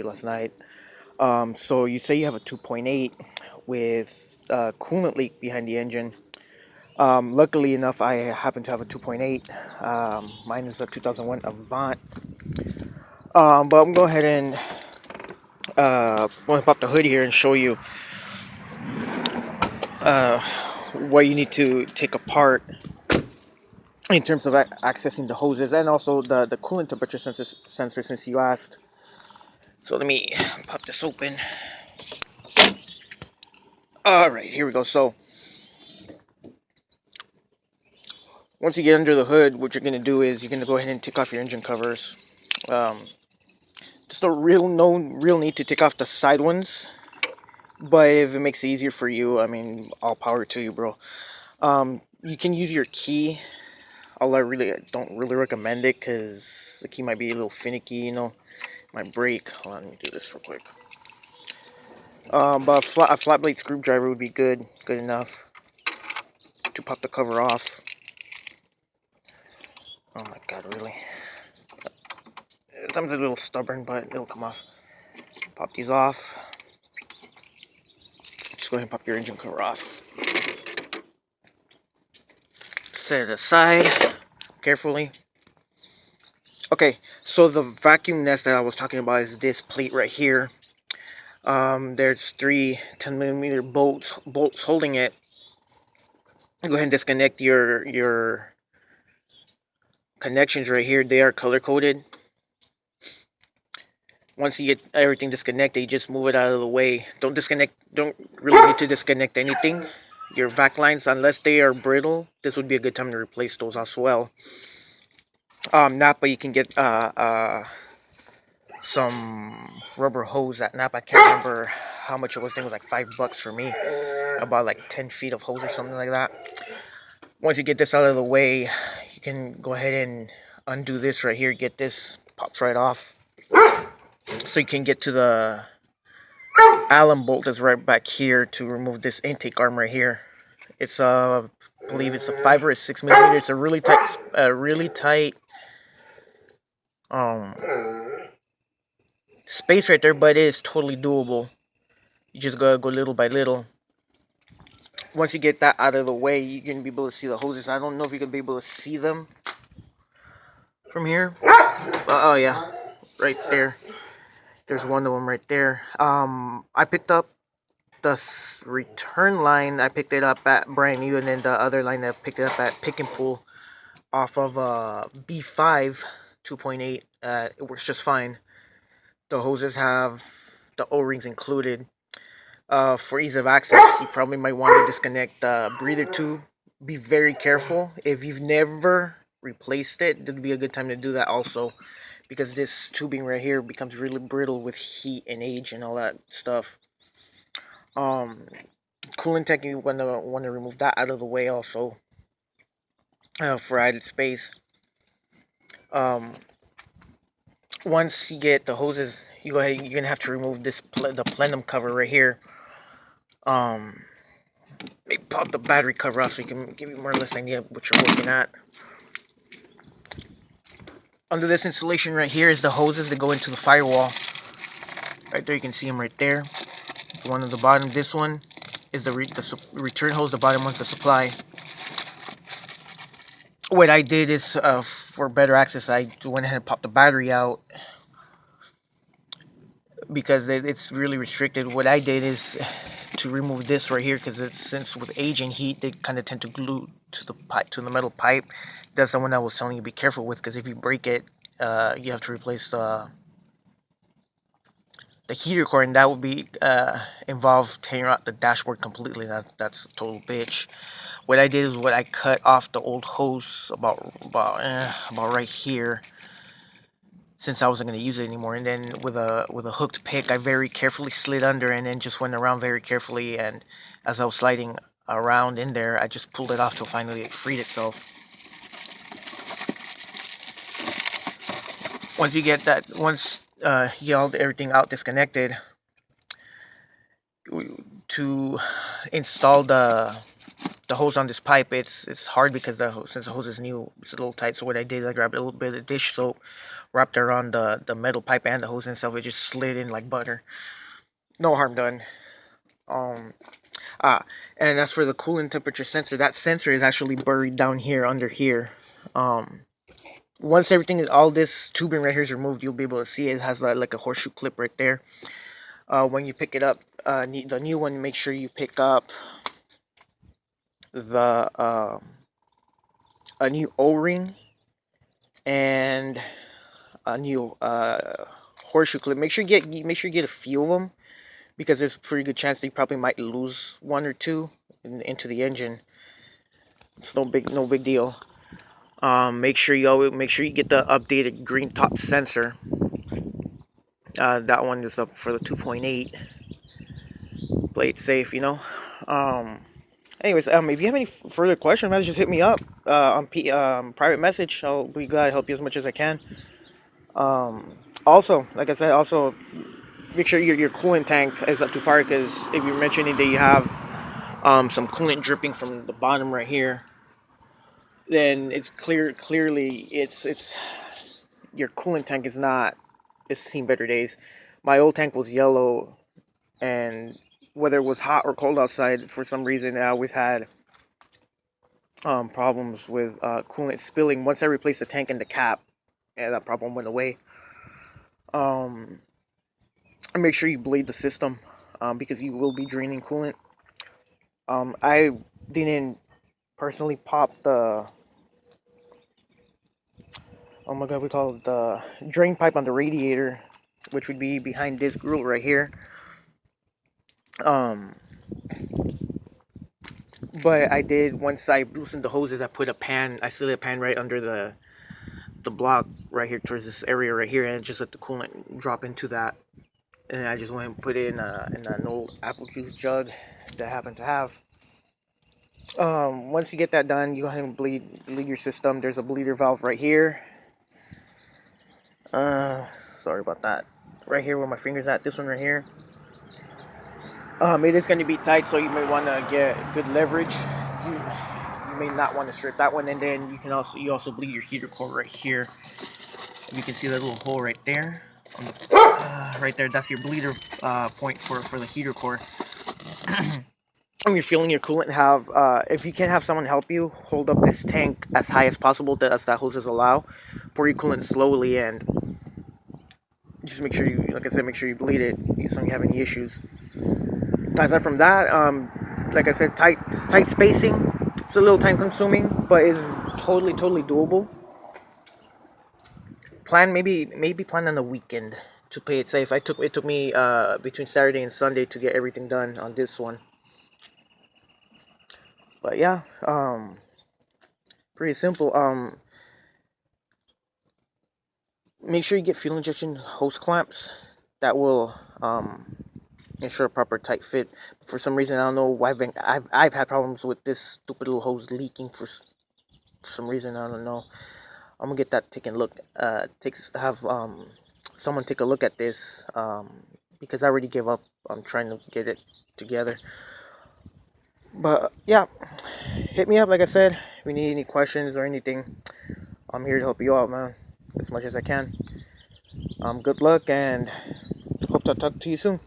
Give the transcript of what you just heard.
last night. So you say you have a 2.8 with coolant leak behind the engine. Luckily enough, I happen to have a 2.8. Mine is a 2001 Avant. But I'm going to go ahead and want to pop the hood here and show you uh, what you need to take apart in terms of accessing the hoses and also the coolant temperature sensor since you asked. So let me pop this open. Alright, here we go. So once you get under the hood, what you're going to do is you're going to go ahead and take off your engine covers. There's no real need to take off the side ones, but if it makes it easier for you, I mean, all power to you, bro. You can use your key. Although I don't really recommend it because the key might be a little finicky, you know, might break. Hold on, let me do this real quick. But a flat blade screwdriver would be good enough to pop the cover off. Oh my god, really? Sometimes a little stubborn, but it'll come off. Pop these off. Just go ahead and pop your engine cover off. Set it aside carefully. Okay, so the vacuum nest that I was talking about is this plate right here. There's three 10mm bolts holding it. Go ahead and disconnect your connections right here. They are color coded. Once you get everything disconnected, you just move it out of the way. Don't really need to disconnect anything. Your vac lines, unless they are brittle, this would be a good time to replace those as well. Napa, you can get some rubber hose at Napa. I can't remember how much it was. I think it was like $5 for me. About like 10 feet of hose or something like that. Once you get this out of the way, you can go ahead and undo this right here. Get this, pops right off. So you can get to the Allen bolt that's right back here to remove this intake arm right here. It's I believe it's a 5 or a 6mm. It's a really tight space right there, but it is totally doable. You just gotta go little by little. Once you get that out of the way, you're gonna be able to see the hoses. I don't know if you're gonna be able to see them from here. Oh yeah, right there. There's one of them right there. I picked up the return line. I picked it up at brand new, and then the other line I picked it up at Pick and Pull off of B5 2.8. It works just fine. The hoses have the O-rings included. For ease of access, you probably might want to disconnect the breather tube. Be very careful. If you've never replaced it, this would be a good time to do that also, because this tubing right here becomes really brittle with heat and age and all that stuff. Coolant tank, you want to remove that out of the way also, for added space. Once you get the hoses, you're gonna have to remove the plenum cover right here. Maybe pop the battery cover off so you can give you more or less idea what you're looking at. Under this installation right here is the hoses that go into the firewall. Right there, you can see them right there. The one at the bottom, this one is the return hose. The bottom one's the supply. What I did is, for better access, I went ahead and popped the battery out because it's really restricted. What I did is to remove this right here, because since with age and heat, they kind of tend to glue to the pipe, to the metal pipe. That's the one I was telling you to be careful with, because if you break it, you have to replace the heater core, and that would be involve tearing out the dashboard completely. That's a total bitch. What I did is I cut off the old hose about right here, since I wasn't going to use it anymore, and then with a hooked pick, I very carefully slid under and then just went around very carefully, and as I was sliding around in there, I just pulled it off till finally it freed itself. Once you get everything out disconnected, to install the hose on this pipe, it's hard because since the hose is new, it's a little tight. So what I did is I grabbed a little bit of dish soap, wrapped around the metal pipe and the hose itself. It just slid in like butter. No harm done. Um, and as for the coolant temperature sensor, that sensor is actually buried down here under here. Once everything is, all this tubing right here is removed, you'll be able to see it has like a horseshoe clip right there. When you pick it up, the new one, make sure you pick up the a new O-ring and a new horseshoe clip. Make sure you get a few of them, because there's a pretty good chance that you probably might lose one or two into the engine. It's no big deal. Make sure you get the updated green top sensor. That one is up for the 2.8. Play it safe, you know. Anyways, if you have any further questions, man, just hit me up on private message. I'll be glad to help you as much as I can. Also, like I said, also make sure your coolant tank is up to par, because if you're mentioning that you have some coolant dripping from the bottom right here, then it's clearly it's your coolant tank is not, it's seen better days. My old tank was yellow, and whether it was hot or cold outside, for some reason I always had problems with coolant spilling. Once I replaced the tank and the cap, and that problem went away. And make sure you bleed the system, because you will be draining coolant. I didn't personally pop the, oh my god, we call it the drain pipe on the radiator, which would be behind this grill right here. But I did, once I loosened the hoses, I put a pan, I slid a pan right under the block right here towards this area right here, and just let the coolant drop into that. And I just went and put it in an old apple juice jug that I happen to have. Once you get that done, you go ahead and bleed your system. There's a bleeder valve right here. Sorry about that. Right here where my finger's at, this one right here. It is going to be tight, so you may want to get good leverage. You may not want to strip that one, and then you also bleed your heater core right here. You can see that little hole right there. On the, right there, that's your bleeder point for the heater core. When you're filling your coolant, if you can have someone help you, hold up this tank as high as possible, as that hoses allow. Pour your coolant slowly, and just make sure you, like I said, make sure you bleed it so you don't have any issues. Aside from that, like I said, tight spacing. It's a little time consuming, but it's totally doable. Maybe plan on the weekend to play it safe. It took me between Saturday and Sunday to get everything done on this one. But yeah, pretty simple. Make sure you get fuel injection hose clamps. That will ensure a proper tight fit. For some reason, I don't know why I've had problems with this stupid little hose leaking for some reason. I don't know. I'm gonna get that taken look. Have someone take a look at this, because I already gave up on trying to get it together. But yeah, hit me up. Like I said, if you need any questions or anything, I'm here to help you out, man, as much as I can. Good luck, and hope to talk to you soon.